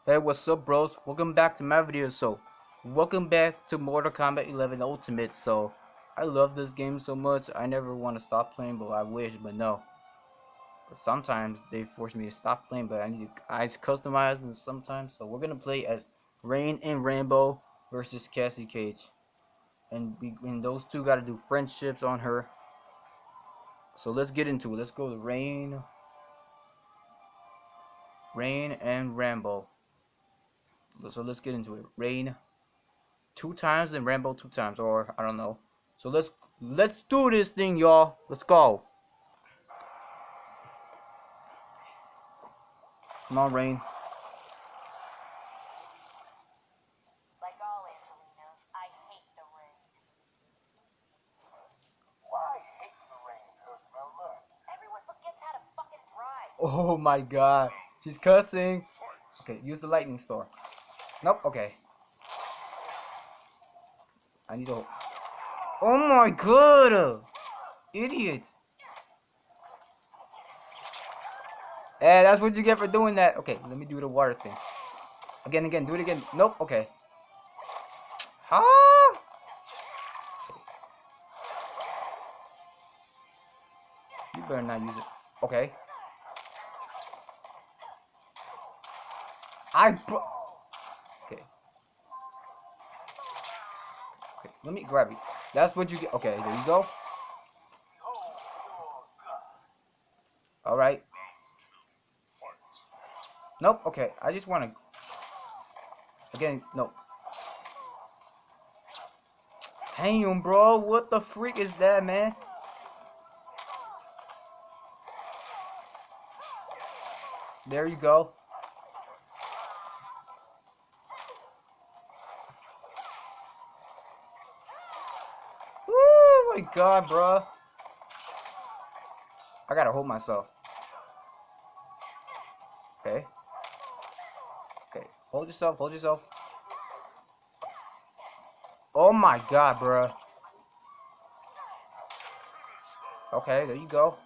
Hey, what's up, bros? Welcome back to my video. Welcome back to Mortal Kombat 11 Ultimate. I love this game so much. I never want to stop playing, but I wish, but no. But sometimes they force me to stop playing, but I customize them sometimes. So we're gonna play as Rain and Rambo versus Cassie Cage, and those two got to do friendships on her. So let's get into it. Let's go to Rain and Rambo. So let's get into it. Rain 2 times and Rambo 2 times, or I don't know. So let's do this thing, y'all. Let's go. Come on, Rain. Like all Angelinos, I hate the rain. Why hate the rain, Cosmo? Everyone forgets how to fucking drive. Oh my god. She's cussing. Okay, use the lightning storm. Nope, okay. I need to... Oh my god! Idiot! Hey, that's what you get for doing that. Okay, let me do the water thing. Again, do it again. Nope, okay. Ah! You better not use it. Okay. Okay. Okay, let me grab you. That's what you get. Okay, there you go. Alright. Nope, okay. I just want to... Again, no. Damn, bro. What the freak is that, man? There you go. Oh my god, bro. I gotta hold myself. Okay. Okay. Hold yourself. Hold yourself. Oh my god, bro. Okay, there you go.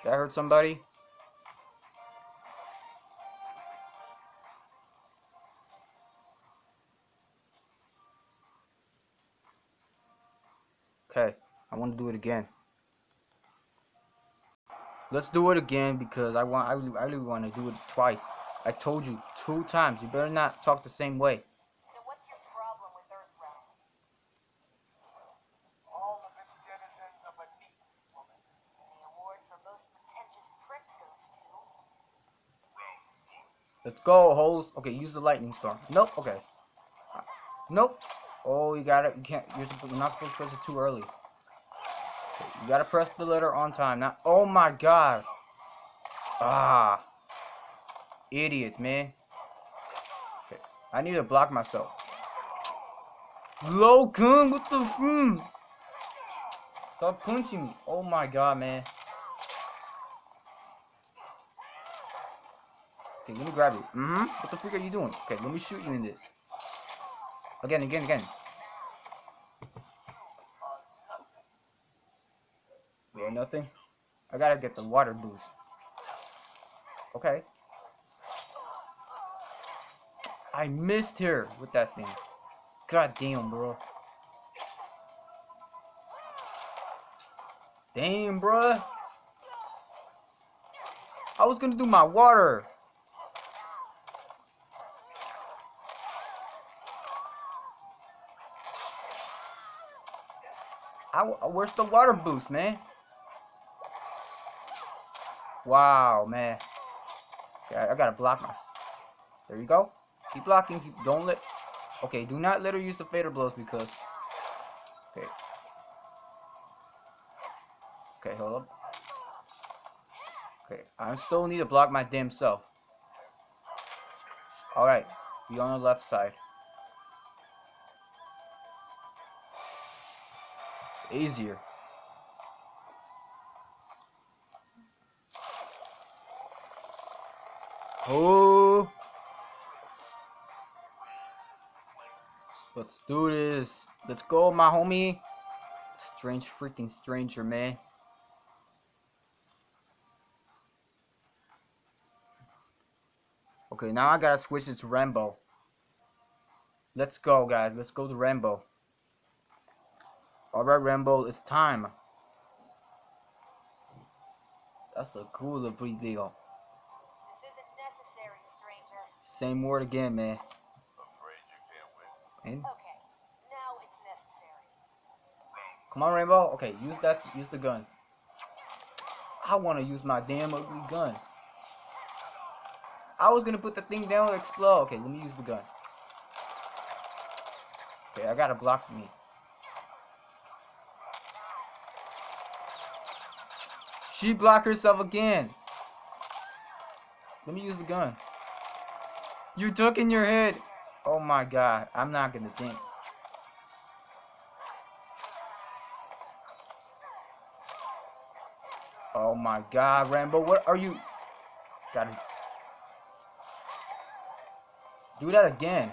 That hurt somebody? Okay. I want to do it again. Let's do it again because I really want to do it twice. I told you 2 times. You better not talk the same way. So what's your problem with Earthrealm? All of its denizens of a neat woman. And the award for most pretentious prick goes to... Let's go, hoes. Okay, use the lightning storm. Nope. Okay. Nope. Oh, you got it. You can't. You're not supposed to press it too early. Okay, you gotta press the letter on time. Not. Oh my god. Ah. Idiots, man. Okay. I need to block myself. Logan, what the f? Stop punching me. Oh my god, man. Okay, let me grab you. What the freak are you doing? Okay, let me shoot you in this. Again. You're nothing. I gotta get the water boost. Okay. I missed her with that thing. God damn, bro. Damn, bro. I was gonna do my water. Where's the water boost, man? Wow, man. Okay, I gotta block my... There you go. Keep blocking. Don't let... Okay, do not let her use the fader blows because... Okay. Okay, hold up. Okay, I still need to block my damn self. Alright, be on the left side. It's easier. Oh. Let's do this. Let's go, my homie. Strange freaking stranger, man. Okay, now I gotta switch it to Rambo. Let's go, guys. Let's go to Rambo. Alright, Rambo, it's time. That's a cool little deal. This isn't necessary, stranger. Same word again, man. Afraid you can't win? And Okay, now it's necessary. come on, Rambo. Okay, use that. Use the gun. I want to use my damn ugly gun. I was gonna put the thing down and explode. Okay, let me use the gun. Okay, I gotta block me. She blocked herself again. Let me use the gun. You took in your head. Oh my god, I'm not gonna think. Oh my god, Rambo, what are you? Gotta do that again.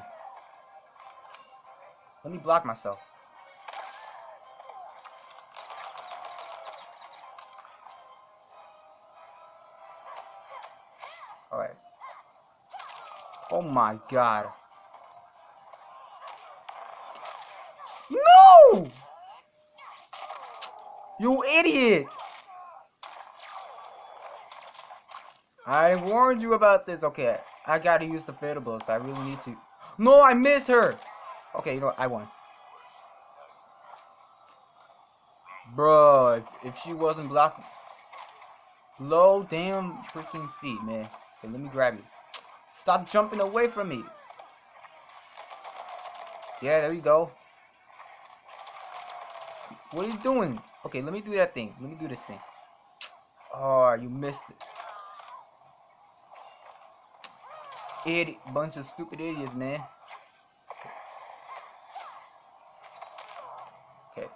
Let me block myself. Alright. Oh my god. No! You idiot! I warned you about this. Okay, I gotta use the fatal blows. I really need to. No, I missed her! Okay, you know what? I won. Bro, if she wasn't blocking. Low damn freaking feet, man. Okay, let me grab you. Stop jumping away from me. Yeah, there you go. What are you doing? Okay, let me do that thing. Let me do this thing. Oh, you missed it. Idiot. Bunch of stupid idiots, man. Okay.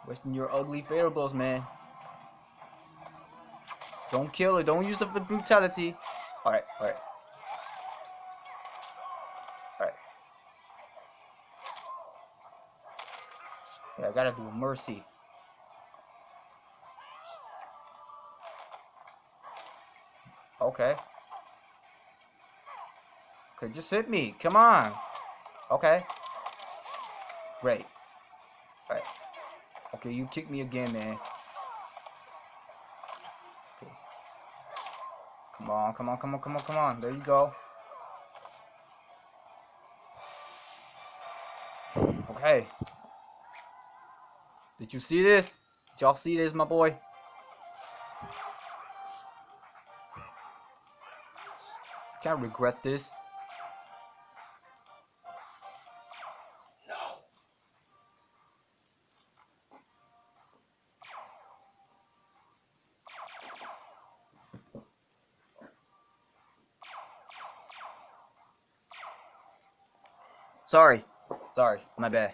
Wasting your ugly fatal blows, man. Don't kill her. Don't use the brutality. Alright, alright. Alright. Yeah, I gotta do mercy. Okay. Okay, just hit me. Come on. Okay. Great. Alright. Okay, you kick me again, man. Okay. Come on, come on, come on, come on, come on. There you go. Okay. Did you see this? Did y'all see this, my boy? Can't regret this. No. Sorry. Sorry. My bad.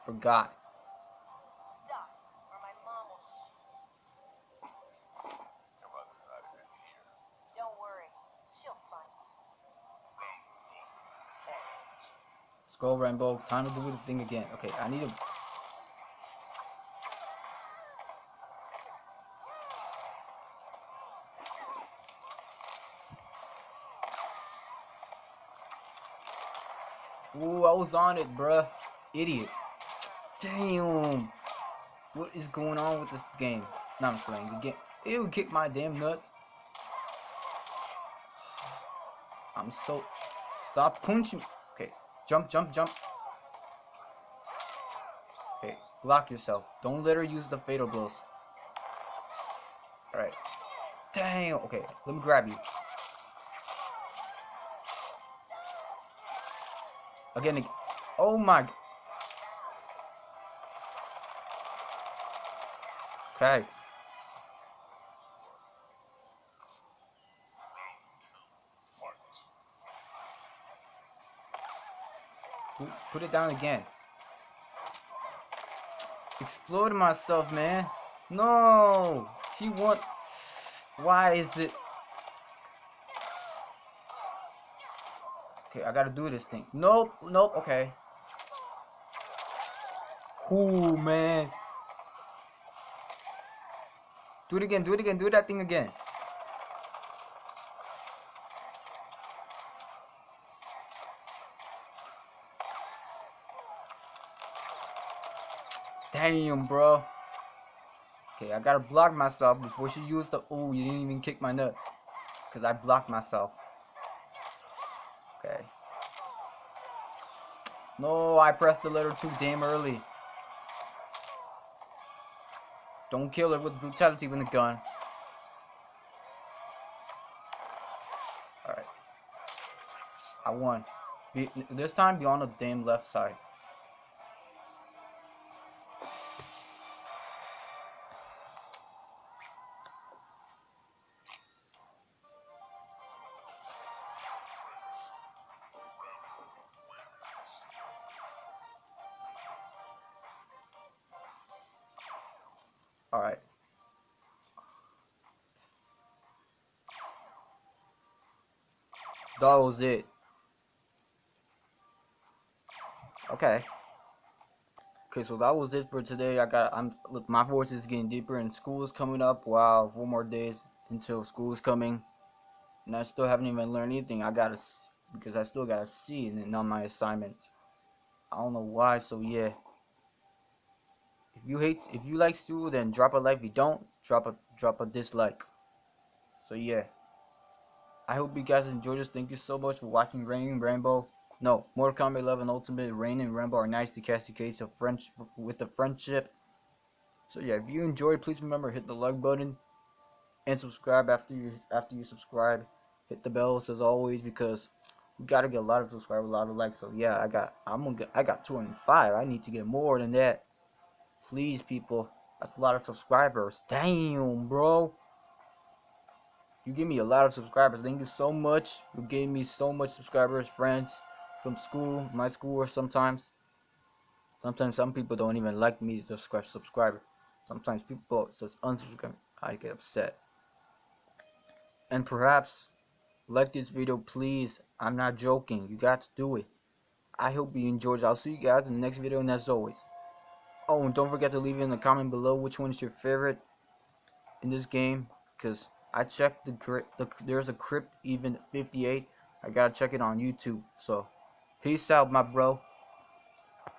Forgot. Stop, or my mom will Your mother's not even here. Don't worry, she'll find Let's go, Rambo. Time to do the thing again. Okay, I need to. Ooh, I was on it, bruh. Idiots. Damn. What is going on with this game? No, I'm just playing the game. Ew, kick my damn nuts. I'm so. Stop punching. Okay, jump, jump, jump. Okay, block yourself. Don't let her use the fatal blows. Alright. Dang. Okay, let me grab you. Again. Oh my. Okay. Put it down again. Exploded myself, man. No. He want. Why is it? Okay, I gotta do this thing. Nope, nope, okay. Ooh, man. Do it again, do it again, do that thing again. Damn, bro. Okay, I gotta block myself before she used the... Ooh, you didn't even kick my nuts. Because I blocked myself. Okay. No, I pressed the letter too damn early. Don't kill her with brutality with a gun. Alright. I won. This time, be on the damn left side. Alright. That was it. Okay. Okay, so that was it for today. Look, my voice is getting deeper and school is coming up. Wow, 4 more days until school is coming. And I still haven't even learned anything. Because I still gotta see on my assignments. I don't know why, so yeah. If you like school, then drop a like. If you don't, drop a dislike. So yeah. I hope you guys enjoyed this. Thank you so much for watching Rambo. No, Mortal Kombat 11 Ultimate. Rain and Rambo are nice to Cassie Cage with the friendship. So yeah, if you enjoyed, please remember hit the like button and subscribe after you subscribe. Hit the bells as always because we gotta get a lot of subscribers, a lot of likes. So yeah, I got 205. I need to get more than that. Please, people. That's a lot of subscribers. Damn, bro. You give me a lot of subscribers. Thank you so much. You gave me so much subscribers, friends from school, my school, or sometimes. Sometimes some people don't even like me to subscribe. Sometimes people just unsubscribe. I get upset. And perhaps like this video, please. I'm not joking. You got to do it. I hope you enjoyed. I'll see you guys in the next video. And as always, oh, and don't forget to leave in the comment below which one is your favorite in this game, because I checked there's a crypt even 58. I gotta check it on YouTube. So peace out, my bro.